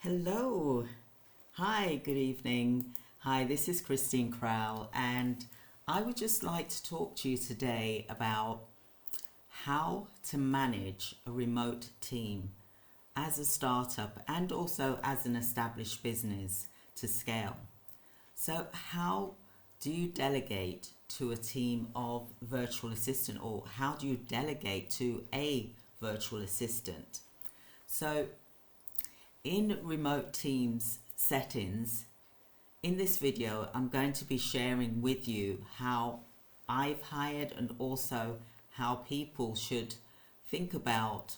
Hello. Hi, good evening. Hi, this is Christine Crowell, and I would just like to talk to you today about how to manage a remote team as a startup and also as an established business to scale. So, how do you delegate to a team of virtual assistant, or how do you delegate to a virtual assistant? So, in remote teams settings, in this video, I'm going to be sharing with you how I've hired and also how people should think about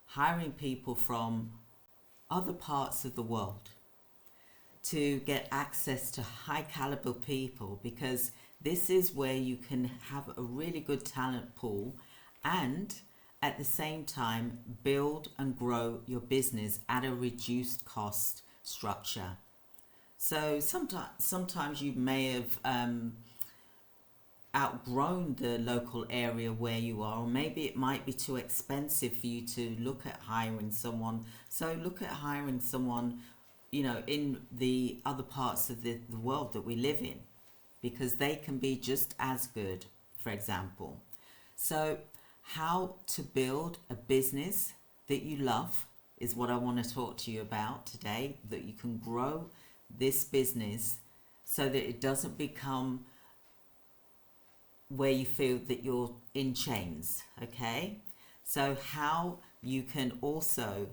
hiring people from other parts of the world to get access to high caliber people, because this is where you can have a really good talent pool and at the same time build and grow your business at a reduced cost structure. So sometimes you may have outgrown the local area where you are, or maybe it might be too expensive for you to look at hiring someone. So look at hiring someone, in the other parts of the world that we live in, because they can be just as good, for example. So how to build a business that you love is what I want to talk to you about today, that you can grow this business so that it doesn't become where you feel that you're in chains, okay? So how you can also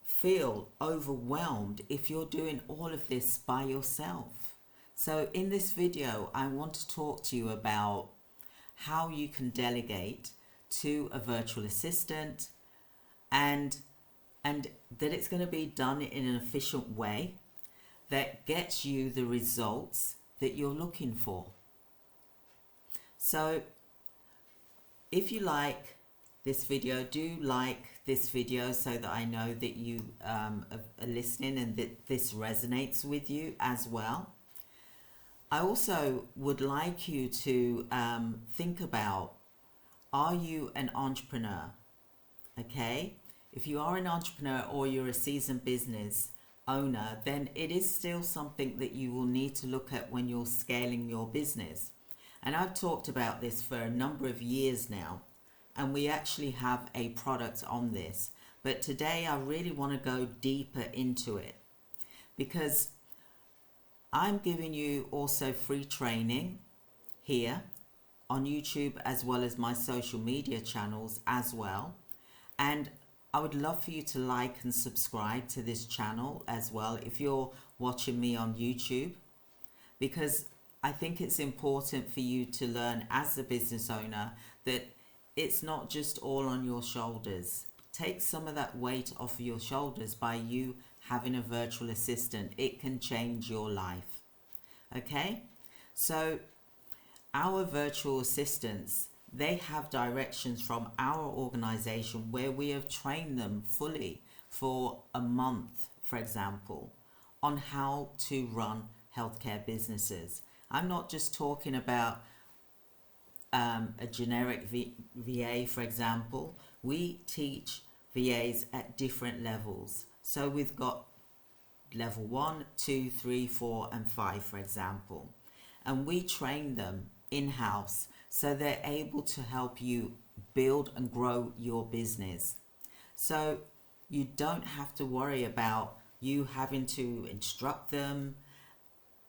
feel overwhelmed if you're doing all of this by yourself. So in this video, I want to talk to you about how you can delegate to a virtual assistant and that it's going to be done in an efficient way that gets you the results that you're looking for. So if you like this video, do like this video so that I know that you are listening and that this resonates with you as well. I also would like you to think about, are you an entrepreneur? Okay? If you are an entrepreneur or you're a seasoned business owner, then it is still something that you will need to look at when you're scaling your business. And I've talked about this for a number of years now, and we actually have a product on this. But today I really want to go deeper into it, because I'm giving you also free training here on YouTube as well as my social media channels as well. And I would love for you to like and subscribe to this channel as well if you're watching me on YouTube, because I think it's important for you to learn as a business owner that it's not just all on your shoulders. Take some of that weight off of your shoulders by you having a virtual assistant. It can change your life. Okay? So our virtual assistants, they have directions from our organization where we have trained them fully for a month, for example, on how to run healthcare businesses. I'm not just talking about a generic VA, for example. We teach VAs at different levels. So we've got level 1, 2, 3, 4, and 5, for example. And we train them in-house so they're able to help you build and grow your business. So you don't have to worry about you having to instruct them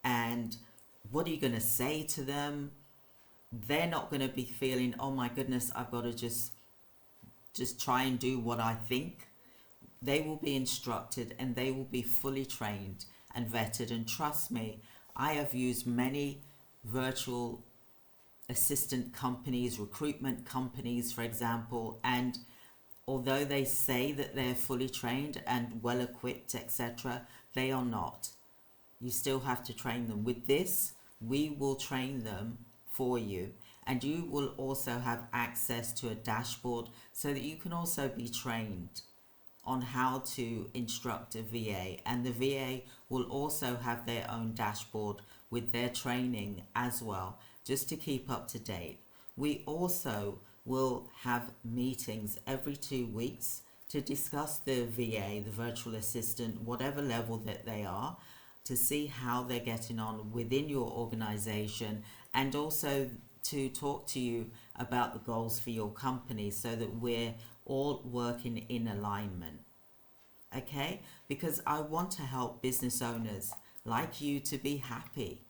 and what are you going to say to them. They're not going to be feeling, oh my goodness, I've got to just try and do what I think. They will be instructed and they will be fully trained and vetted. And trust me, I have used many virtual assistant companies, recruitment companies, for example, and although they say that they're fully trained and well equipped, etc., they are not. You still have to train them. With this, we will train them for you, and you will also have access to a dashboard so that you can also be trained on how to instruct a VA, and the VA will also have their own dashboard with their training as well, just to keep up to date. We also will have meetings every 2 weeks to discuss the VA, the virtual assistant, whatever level that they are, to see how they're getting on within your organization, and also to talk to you about the goals for your company so that we're all working in alignment. Okay? Because I want to help business owners like you to be happy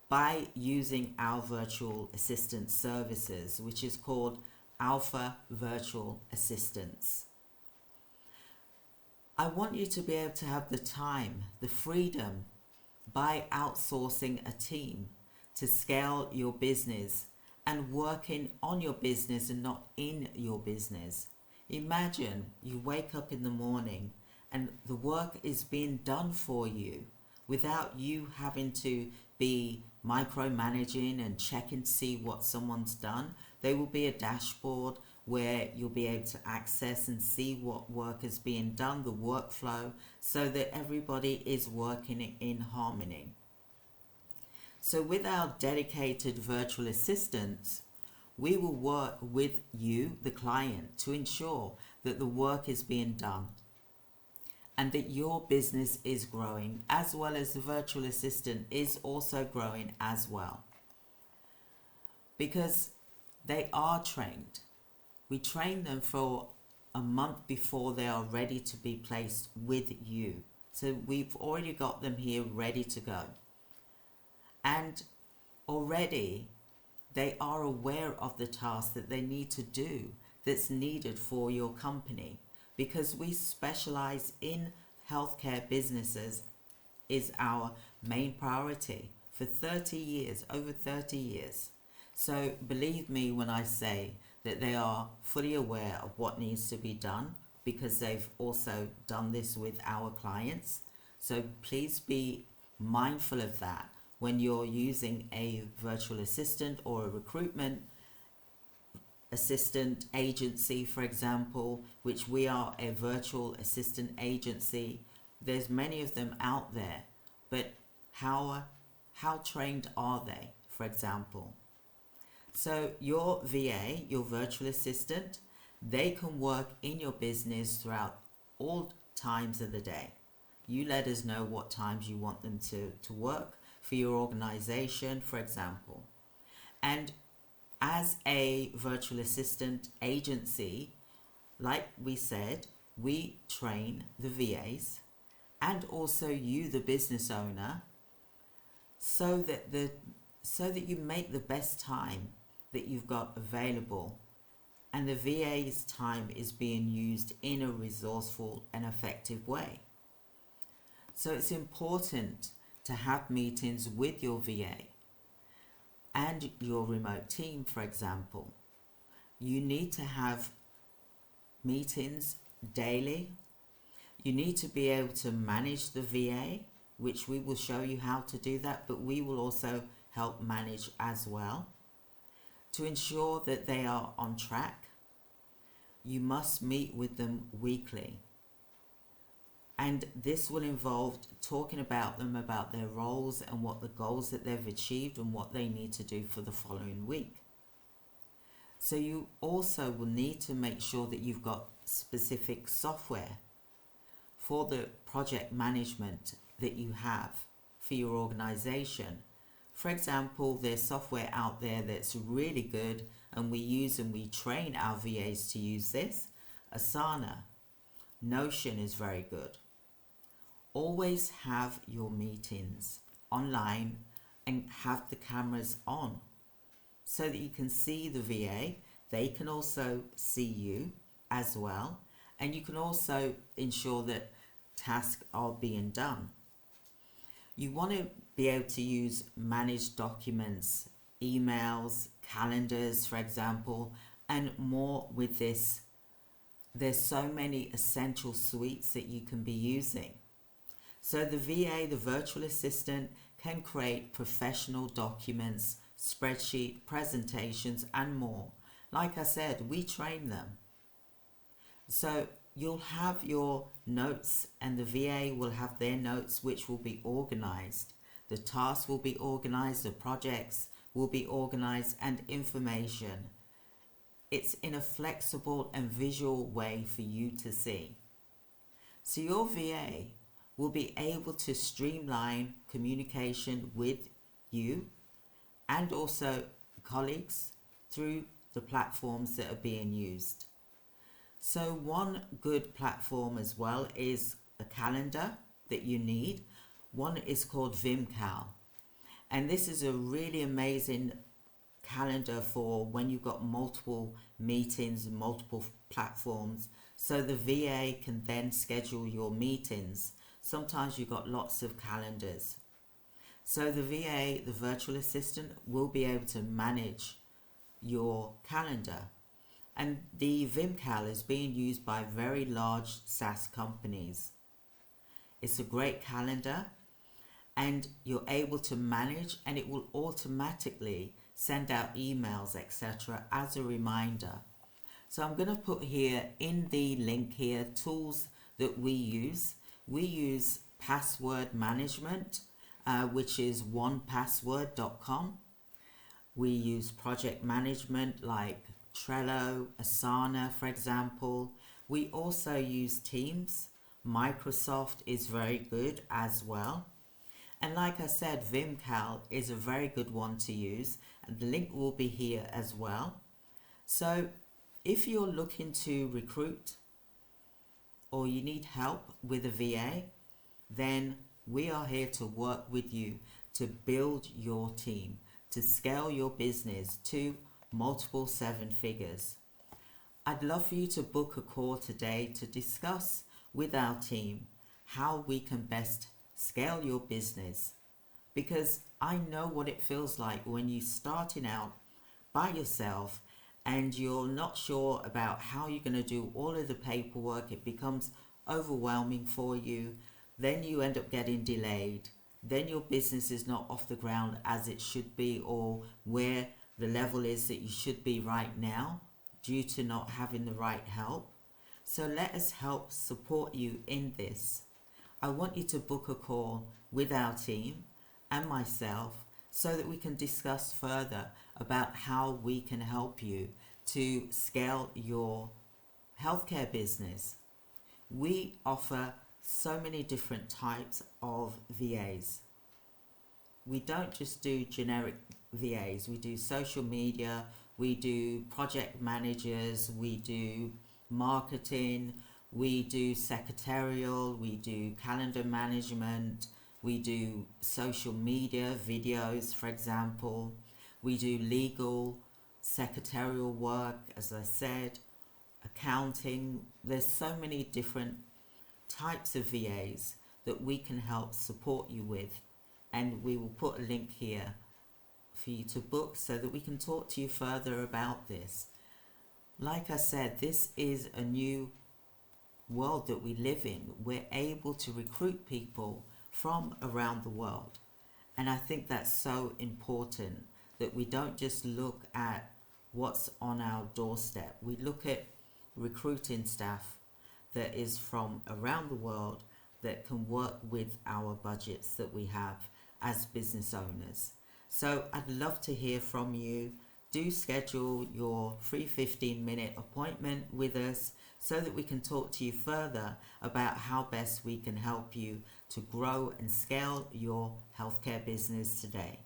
by using our virtual assistant services, which is called Alpha Virtual Assistants. I want you to be able to have the time, the freedom, by outsourcing a team to scale your business and working on your business and not in your business. Imagine you wake up in the morning and the work is being done for you without you having to be micromanaging and checking to see what someone's done. There will be a dashboard where you'll be able to access and see what work is being done, the workflow, so that everybody is working in harmony. So with our dedicated virtual assistants, we will work with you, the client, to ensure that the work is being done and that your business is growing, as well as the virtual assistant is also growing as well. Because they are trained. We train them for a month before they are ready to be placed with you. So we've already got them here ready to go. And already they are aware of the task that they need to do that's needed for your company. Because we specialize in healthcare businesses is our main priority for 30 years, over 30 years. So believe me when I say that they are fully aware of what needs to be done, because they've also done this with our clients. So please be mindful of that when you're using a virtual assistant or a recruitment assistant agency, for example, which we are a virtual assistant agency. There's many of them out there, but how trained are they, for example? So your VA, your virtual assistant, they can work in your business throughout all times of the day. You let us know what times you want them to work for your organization, for example. And as a virtual assistant agency, like we said, we train the VAs and also you, the business owner, so that you make the best time that you've got available, and the VA's time is being used in a resourceful and effective way. So it's important to have meetings with your VA and your remote team, for example. You need to have meetings daily. You need to be able to manage the VA, which we will show you how to do that, but we will also help manage as well. To ensure that they are on track, you must meet with them weekly. And this will involve talking about them, about their roles and what the goals that they've achieved and what they need to do for the following week. So you also will need to make sure that you've got specific software for the project management that you have for your organization. For example, there's software out there that's really good, and we use and we train our VAs to use this. Asana, Notion is very good. Always have your meetings online and have the cameras on so that you can see the VA. They can also see you as well, and you can also ensure that tasks are being done. You want to be able to use managed documents, emails, calendars, for example, and more with this. There's so many essential suites that you can be using. So the VA, the virtual assistant, can create professional documents, spreadsheet, presentations, and more. Like I said, we train them. So you'll have your notes, and the VA will have their notes, which will be organized. The tasks will be organized, the projects will be organized, and information it's in a flexible and visual way for you to see. So your VA will be able to streamline communication with you and also colleagues through the platforms that are being used. So one good platform as well is a calendar that you need. One is called VimCal. And this is a really amazing calendar for when you've got multiple meetings, multiple platforms. So the VA can then schedule your meetings. Sometimes you've got lots of calendars. So the VA, the virtual assistant, will be able to manage your calendar. And the VimCal is being used by very large SaaS companies. It's a great calendar and you're able to manage, and it will automatically send out emails, etc. as a reminder. So I'm going to put here in the link here tools that we use. We use password management, which is onepassword.com. We use project management like Trello, Asana, for example. We also use Teams. Microsoft is very good as well. And like I said, VimCal is a very good one to use, and the link will be here as well. So if you're looking to recruit or you need help with a VA, then we are here to work with you to build your team, to scale your business to multiple 7 figures. I'd love for you to book a call today to discuss with our team how we can best scale your business, because I know what it feels like when you're starting out by yourself and you're not sure about how you're going to do all of the paperwork. It becomes overwhelming for you. Then you end up getting delayed. Then your business is not off the ground as it should be, or where the level is that you should be right now due to not having the right help. So let us help support you in this. I want you to book a call with our team and myself so that we can discuss further about how we can help you to scale your healthcare business. We offer so many different types of VAs. We don't just do generic VAs. We do social media, we do project managers, we do marketing, we do secretarial, we do calendar management, we do social media, videos, for example. We do legal, secretarial work, as I said, accounting. There's so many different types of VAs that we can help support you with. And we will put a link here for you to book so that we can talk to you further about this. Like I said, this is a new world that we live in. We're able to recruit people from around the world. And I think that's so important, that we don't just look at what's on our doorstep. We look at recruiting staff that is from around the world that can work with our budgets that we have as business owners. So I'd love to hear from you. Do schedule your free 15-minute appointment with us so that we can talk to you further about how best we can help you to grow and scale your healthcare business today.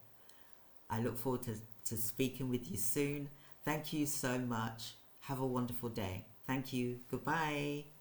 I look forward to speaking with you soon. Thank you so much. Have a wonderful day. Thank you. Goodbye.